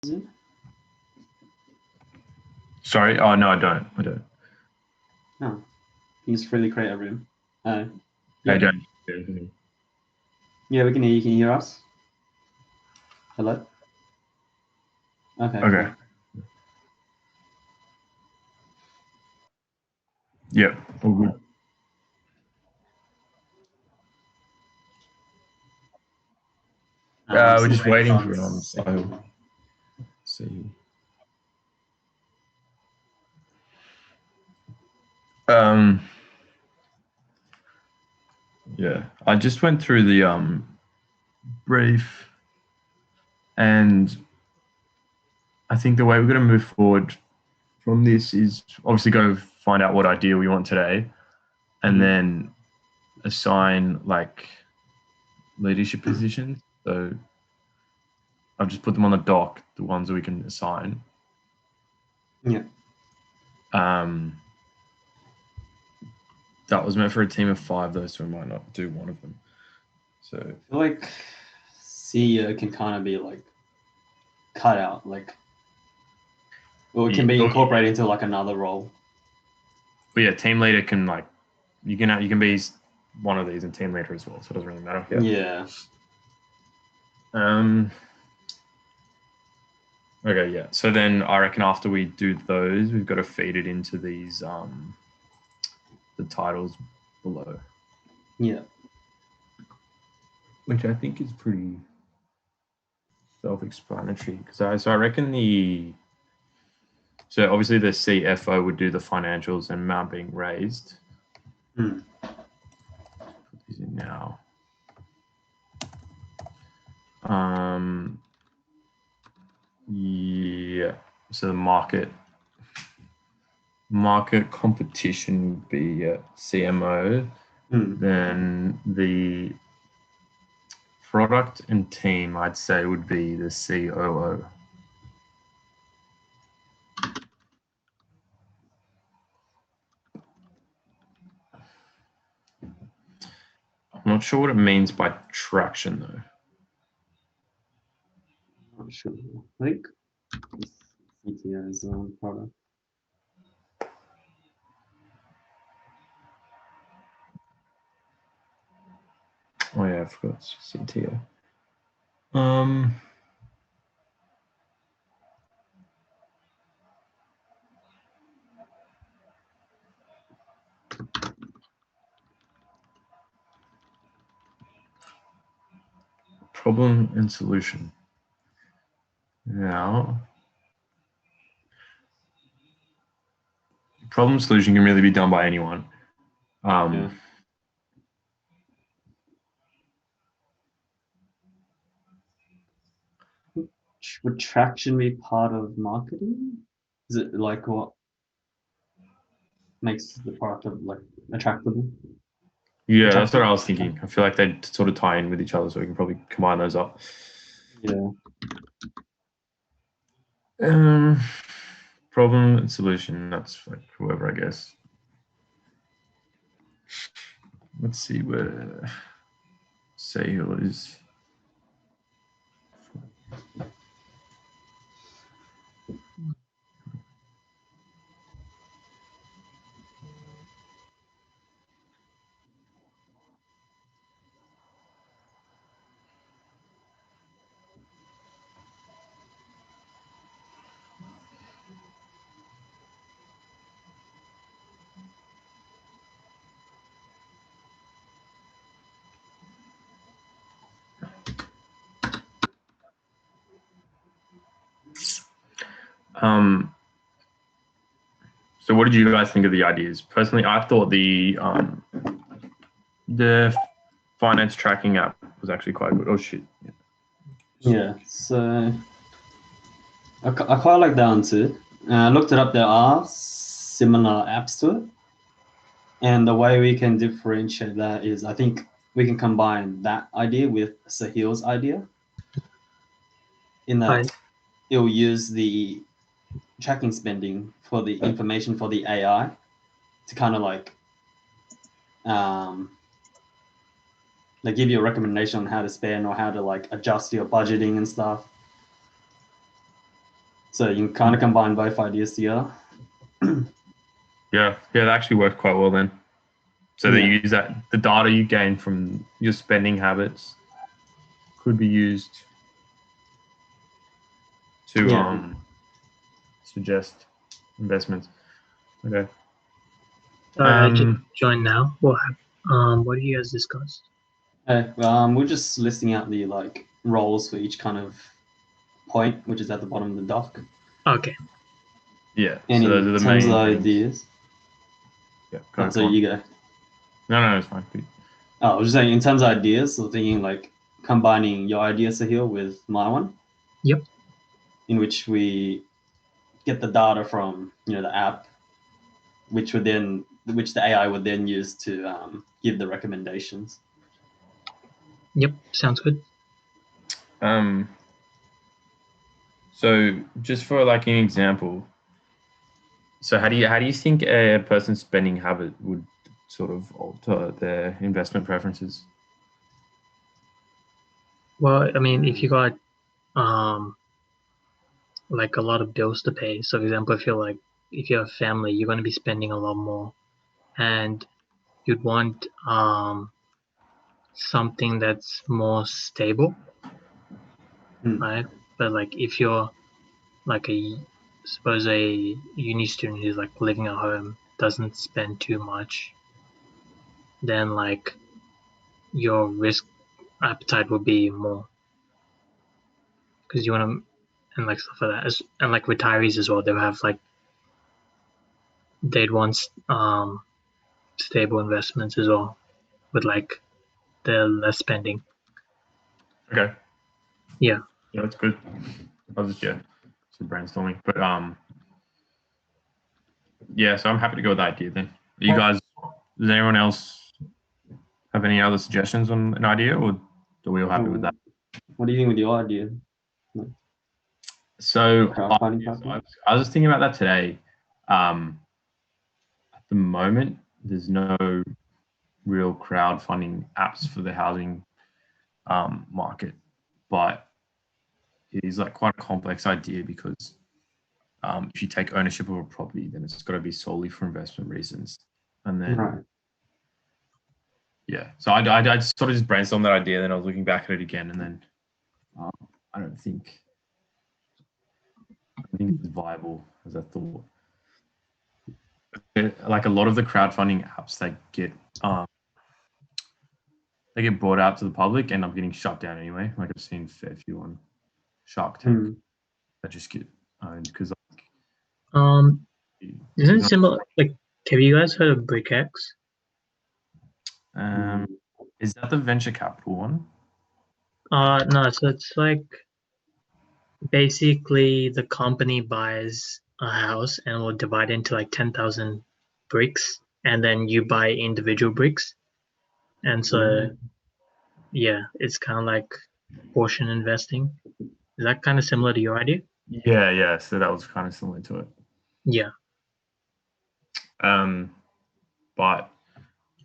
Zoom? Sorry. Oh no, I don't. No. You just freely create a room. I Yeah. don't. Yeah, we can hear you. Can you hear us? Hello? Okay. Okay. Cool. Yep. All good. We're just waiting for it on. So, see. Yeah, I just went through the brief, and I think the way we're going to move forward from this is obviously go find out what idea we want today, and then assign like leadership positions. So I've just put them on the doc, the ones that we can assign. Yeah. That was meant for a team of 5 though, so we might not do one of them. So I feel like CEO can kind of be like cut out, like, or it can be incorporated into like another role. But yeah, team leader can like you can be one of these and team leader as well, so it doesn't really matter. Yeah. Okay, yeah. So then I reckon after we do those, we've got to feed it into these the titles below. Yeah. Which I think is pretty self-explanatory. So I reckon so obviously the CFO would do the financials and amount being raised. Put these in now. Yeah. So the market competition would be CMO. Then the product and team, I'd say, would be the COO. I'm not sure what it means by traction, though. I'm not sure. I think CTO is on product. Oh yeah, I forgot CTO. Problem and solution. Now, problem solution can really be done by anyone. Yeah. Would traction be part of marketing? Is it like what makes the product like attractable? Yeah, that's what I was thinking. I feel like they sort of tie in with each other, so we can probably combine those up. Yeah. Problem and solution. That's like whoever, I guess. Let's see where sale is. So what did you guys think of the ideas? Personally, I thought the finance tracking app was actually quite good. Oh shit. Yeah. So I quite like that one too. I looked it up. There are similar apps to it, and the way we can differentiate that is, I think we can combine that idea with Sahil's idea. In that, it will use the tracking spending for the information for the AI to kind of like give you a recommendation on how to spend or how to like adjust your budgeting and stuff. So you can kind of combine both ideas together. Yeah, that actually worked quite well then. So that Yeah. you use the data you gain from your spending habits could be used to Yeah. suggest investments. Okay. Sorry, I just joined now. What do you guys discuss? We're just listing out the like roles for each kind of point, which is at the bottom of the doc. Okay. Yeah. And so those are in the terms main of things. ideas, Yeah. so you go. No, it's fine. I was just saying, in terms of ideas, so thinking like combining your idea, Sahil, with my one. Yep. In which we get the data from the app, which the AI would then use to give the recommendations. Yep. Sounds good. So just for like an example, so how do you think a person's spending habit would sort of alter their investment preferences? Well, I mean, if you got like a lot of bills to pay, so for example, if you have a family, you're going to be spending a lot more, and you'd want something that's more stable, right? But like if you're like suppose a uni student who's like living at home, doesn't spend too much, then like your risk appetite will be more because you want to, and like stuff like that. And like retirees as well, they'd want stable investments as well with like the less spending. Okay. Yeah. Yeah, that's good. I was just brainstorming, but yeah. So I'm happy to go with that idea then. You guys, does anyone else have any other suggestions on an idea, or are we all happy with that? What do you think with your idea? So Crowdfunding I was just thinking about that today. At the moment, there's no real crowdfunding apps for the housing market, but it is like quite a complex idea because if you take ownership of a property, then it's got to be solely for investment reasons, and then Right. yeah. So I sort of just brainstormed that idea, then I was looking back at it again, and then I don't think it's viable as I thought. Like a lot of the crowdfunding apps that they get brought out to the public, end up getting shut down anyway. Like I've seen a fair few on Shark Tank that just get owned because isn't it similar? Like, have you guys heard of BrickX? Is that the venture capital one? No. So it's like basically the company buys a house and will divide it into like 10,000 bricks, and then you buy individual bricks, and so yeah, it's kind of like portion investing. Is that kind of similar to your idea? Yeah. So that was kind of similar to it. Yeah. But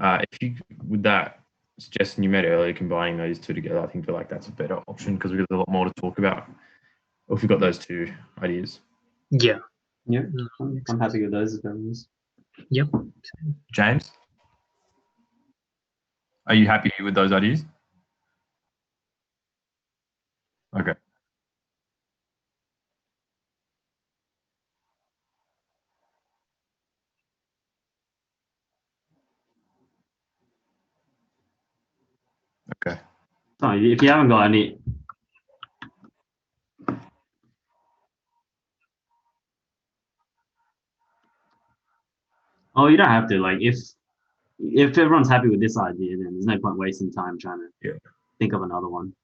if you with that suggestion you made earlier, combining those two together, I think that's a better option because we've got a lot more to talk about if we've got those two ideas. Yeah. Yeah, I'm happy with those experiments. Yep. James, are you happy with those ideas? Okay. Okay. So if you haven't got any, you don't have to. Like if everyone's happy with this idea, then there's no point wasting time trying to think of another one.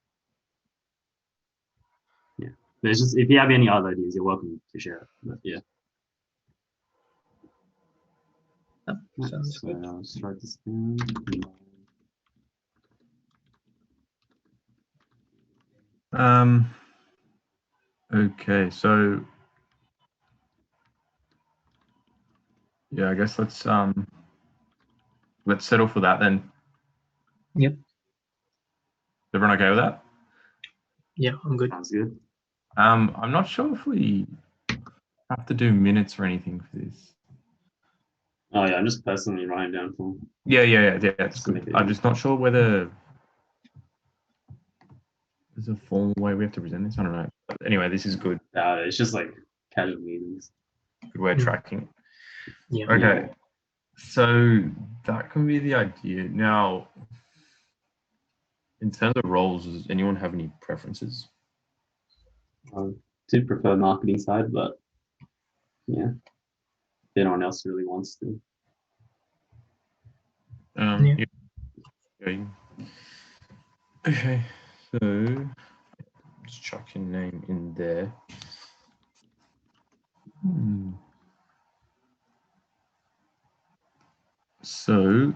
Yeah, but it's just if you have any other ideas, you're welcome to share it. But yeah. Sounds good. Let's write this down. Okay, so yeah, I guess let's settle for that then. Yep. Everyone okay with that? Yeah, I'm good. Sounds good. I'm not sure if we have to do minutes or anything for this. Oh yeah, I'm just personally writing down for. Yeah. That's Just to good. make it I'm easy. just not sure whether there's a formal way we have to present this. I don't know. But anyway, this is good. It's just like casual meetings. Good way of tracking. Yeah. Okay. So that can be the idea. Now, in terms of roles, does anyone have any preferences? I do prefer marketing side, but yeah, if anyone else really wants to. Yeah. Okay. Okay. So just chuck your name in there. So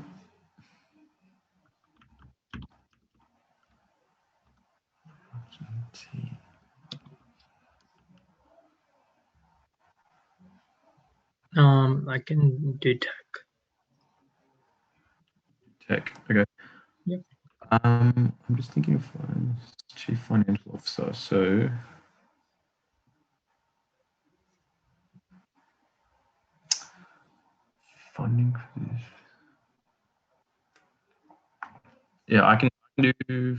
I can do tech. tech. Okay. Yep. I'm just thinking of chief financial officer. So funding for this. Yeah, I can do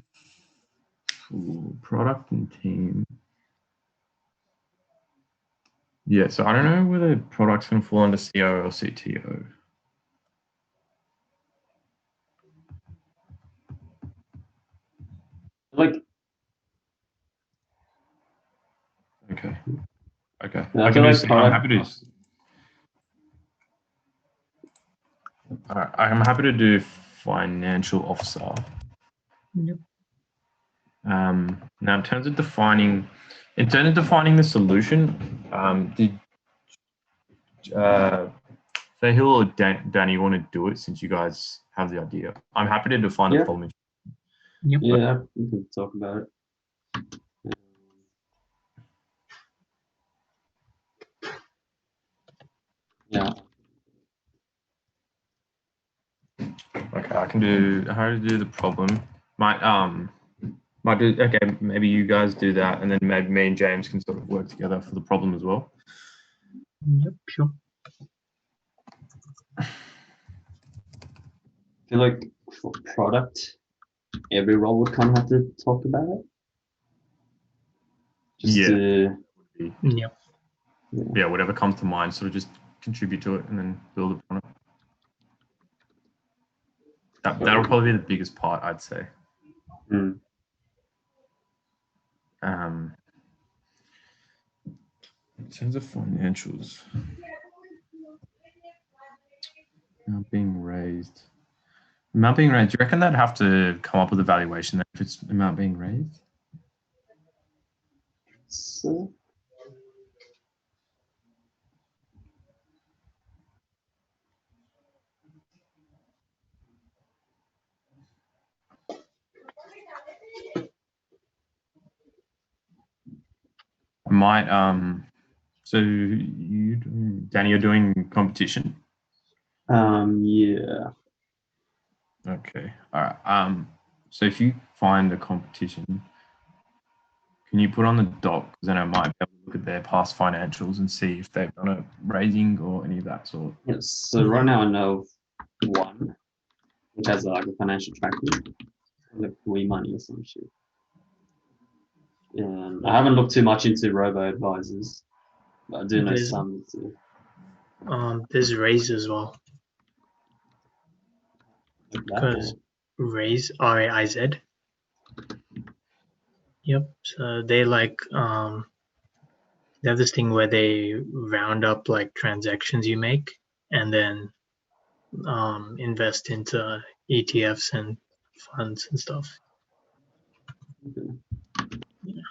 product and team. Yeah, so I don't know whether product's going to fall under COO or CTO. Like, Okay. I I feel can like do. I'm product. happy to. All right, I'm happy to do financial officer. Yep. Now, in terms of defining the solution, did Fahil or Danny, you want to do it since you guys have the idea? I'm happy to define the Yeah. problem. Yep. Yeah, we can talk about it. Yeah. Okay, I can do how to do the problem. Might do. Okay, maybe you guys do that, and then maybe me and James can sort of work together for the problem as well. Yep. Sure. I feel like for product, every role would kind of have to talk about it. Just Yeah. to, Yep. Yeah, whatever comes to mind, sort of just contribute to it and then build upon it. That'll probably be the biggest part, I'd say. mm, In terms of financials, amount being raised. Do you reckon they'd have to come up with a valuation if it's amount being raised? so Might so Danny, you're doing competition? yeah. Okay. All right. So if you find a competition, can you put on the doc? Because then I might be able to look at their past financials and see if they've done a raising or any of that sort. Yes. So right now I know one, which has like a financial tracking, like WeMoney or some shit. And I haven't looked too much into robo advisors, but I do know There's- some. Too. There's Raise as well. Like that, Because Raise, RAIZ. Yep. So they like they have this thing where they round up like transactions you make and then invest into ETFs and funds and stuff. okay. Yeah.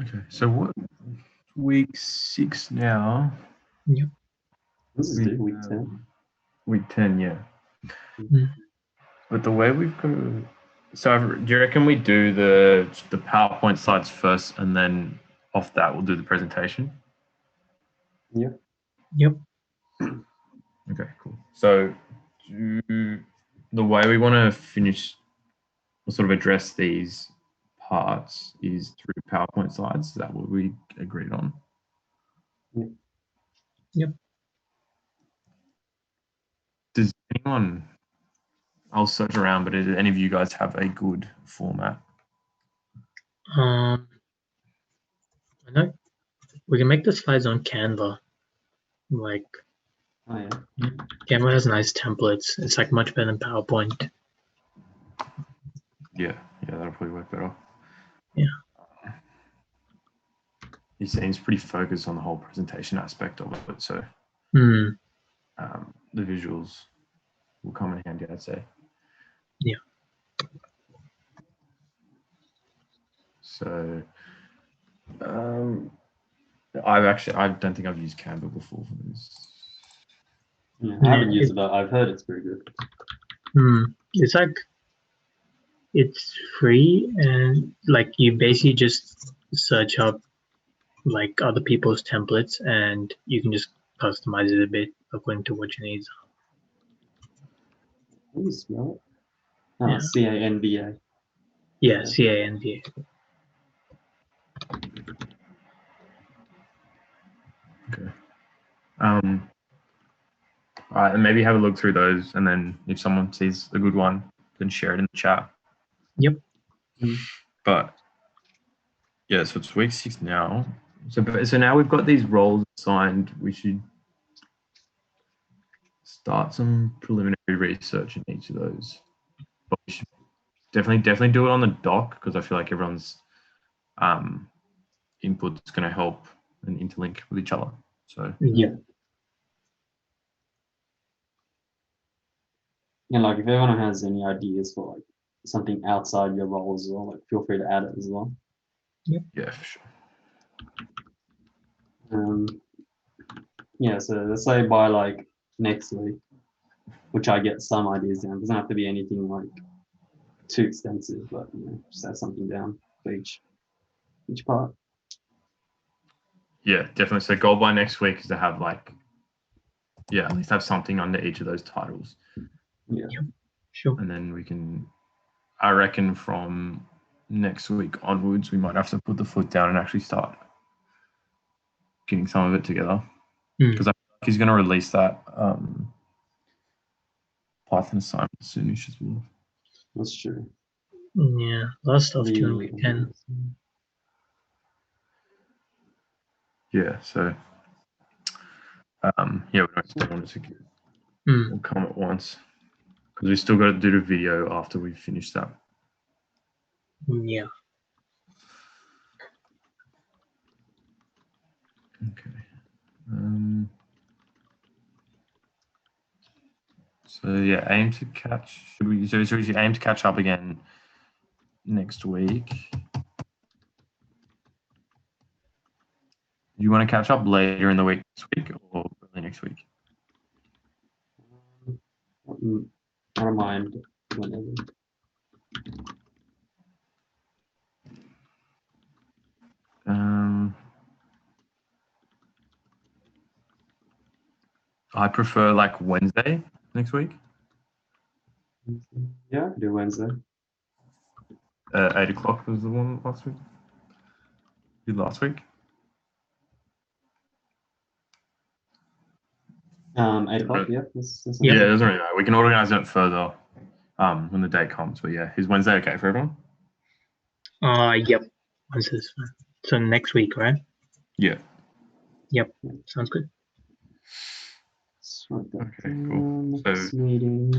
Okay. So what? Week 6 now. Yep. This is week 10. Week 10, yeah. Mm. But the way we've got to So do you reckon we do the PowerPoint slides first, and then off that we'll do the presentation? Yep. Okay, cool. So the way we want to finish or sort of address these parts is through PowerPoint slides. Is that what we agreed on? Yep. Does anyone, I'll search around, but do any of you guys have a good format? I know we can make the slides on Canva. Like, Oh yeah. Canva has nice templates. It's like much better than PowerPoint. Yeah, that'll probably work better. Yeah. He seems pretty focused on the whole presentation aspect of it, so Hmm. the visuals will come in handy, I'd say. Yeah. So, I don't think I've used Canva before for this. Yeah, I haven't used it, but I've heard it's pretty good. It's like, it's free, and like you basically just search up like other people's templates, and you can just customize it a bit according to what your needs are. How do you spell it? Oh, Yeah. Canva. Yeah, Okay. Canva. Okay. All right, and maybe have a look through those, and then if someone sees a good one, then share it in the chat. Yep. But yeah, so it's week 6 now. So now we've got these roles assigned. We should start some preliminary research in each of those. But we should definitely do it on the doc, because I feel like everyone's input is going to help and interlink with each other. So Yeah. And like, if anyone has any ideas for like something outside your role as well, like feel free to add it as well. yeah, for sure. Yeah, so let's say by like next week, which I get some ideas down. It doesn't have to be anything like too extensive, but just have something down for each part. Yeah, definitely. So goal by next week is to have like, at least have something under each of those titles. Yeah. Sure. And then we can, I reckon from next week onwards, we might have to put the foot down and actually start getting some of it together. Because I feel like he's going to release that Python assignment soonish as well. That's true. Yeah, a lot of stuff during week 10. Yeah, so we don't want it to come at once, because we still got to do the video after we finish that. Yeah. Okay. So yeah, aim to catch. Should we aim to catch up again next week? Do you want to catch up later in the week this week or early next week? I don't mind whenever. I prefer like Wednesday next week. Yeah, I can do Wednesday. 8 o'clock was the one last week. Did last week? 8 o'clock, yeah. Yeah, it doesn't really matter. We can organize it further when the date comes. But yeah, is Wednesday okay for everyone? Yep. Wednesday's fine. So next week, right? Yeah. Yep. Sounds good. Okay, cool. Next meeting.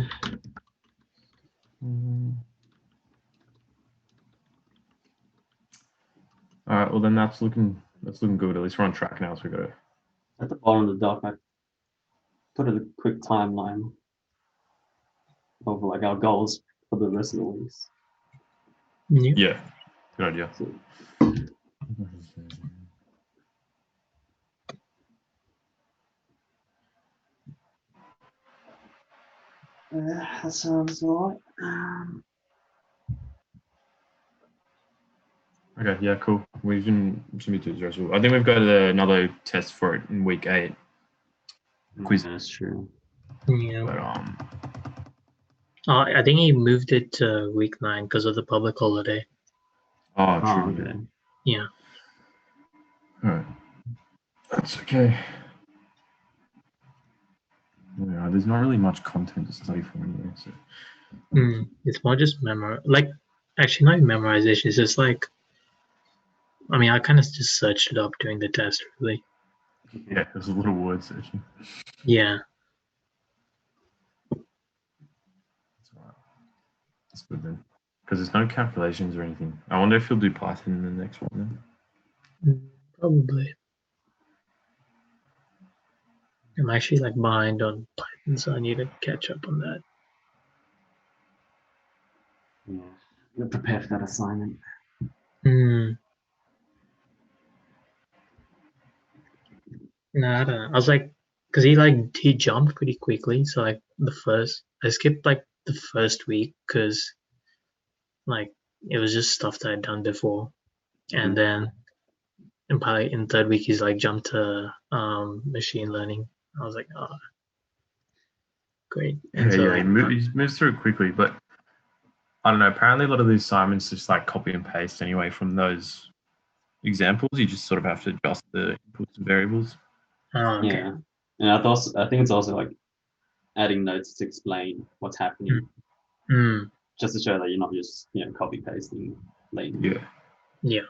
All right. Well, then that's looking good. At least we're on track now. So we got to. At the bottom of the doc, I put a quick timeline of like our goals for the rest of the weeks. Yeah. Good idea. So, that sounds all right. Okay, yeah, cool. We shouldn't be too stressful. I think we've got another test for it in week 8. Quiz. Yeah, that's true. Yeah. But I think he moved it to week 9 because of the public holiday. oh, Oh, true. okay. Yeah. Alright. That's okay. Yeah, there's not really much content to study for anyway, so It's more just actually not memorization. It's just like, I mean, I kind of just searched it up during the test, really. yeah, there's a little word searching. Yeah. That's alright. That's good then. Because there's no calculations or anything. I wonder if he'll do Python in the next one then. Probably. I'm actually like behind on Python, so I need to catch up on that. Yeah. You're prepared for that assignment. No, I don't know. I was like, because he jumped pretty quickly. So like I skipped like the first week because like it was just stuff that I'd done before, and then probably in third week he's like jumped to machine learning. I was like, oh, great. And so He moves through it quickly, but I don't know. Apparently, a lot of these assignments just like copy and paste anyway from those examples. You just sort of have to adjust the inputs and variables. Oh, okay. Yeah. And I think it's also like adding notes to explain what's happening, just to show that you're not just copy pasting later. Yeah.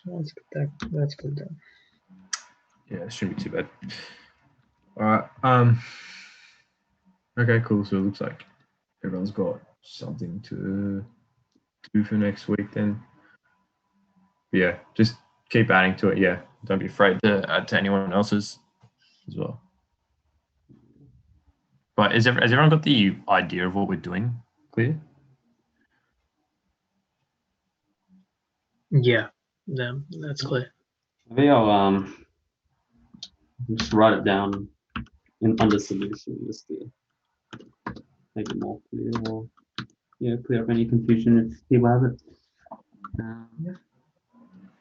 That's good. That's good then. Yeah, it shouldn't be too bad. All right. Okay, cool. So it looks like everyone's got something to do for next week then. Yeah, just keep adding to it. Yeah, don't be afraid to add to anyone else's as well. But has everyone got the idea of what we're doing clear? Yeah, that's clear. Maybe I'll just write it down under solution just to make it more clear, or clear up any confusion if people have it.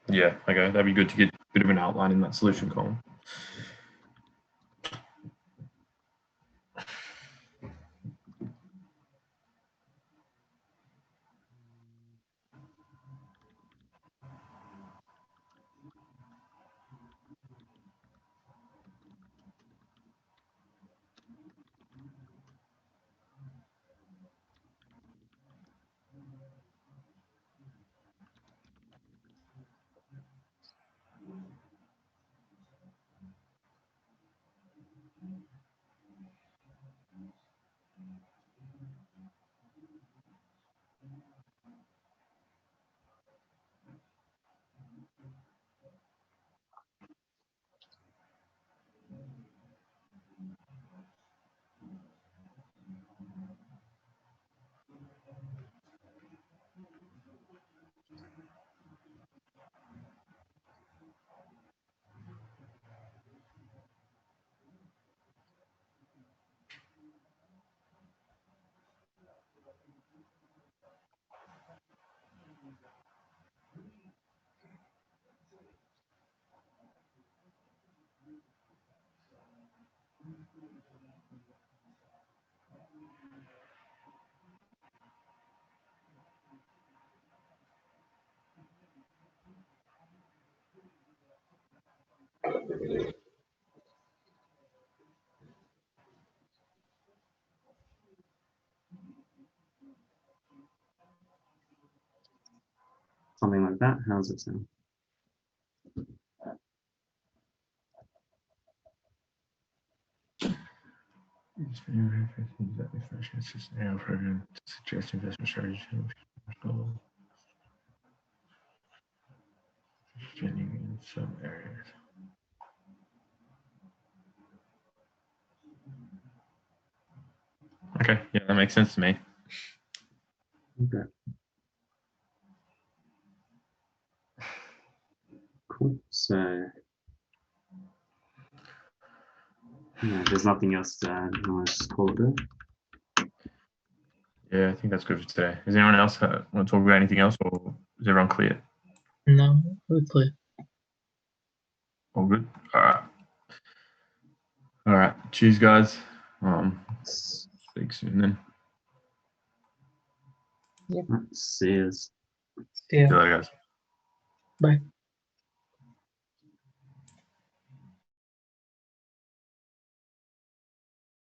Yeah, okay, that'd be good to get a bit of an outline in that solution column. Something like that. How does it sound? Program to suggest investment strategy. Spending in some areas. Okay, yeah, that makes sense to me. Okay. Cool. So, there's nothing else to add. You just call it good. Yeah, I think that's good for today. Does anyone else want to talk about anything else, or Is everyone clear? No, we're clear. All good. All right. All right. Cheers, guys. Speak soon then. See you. See ya. See you later, guys. Bye.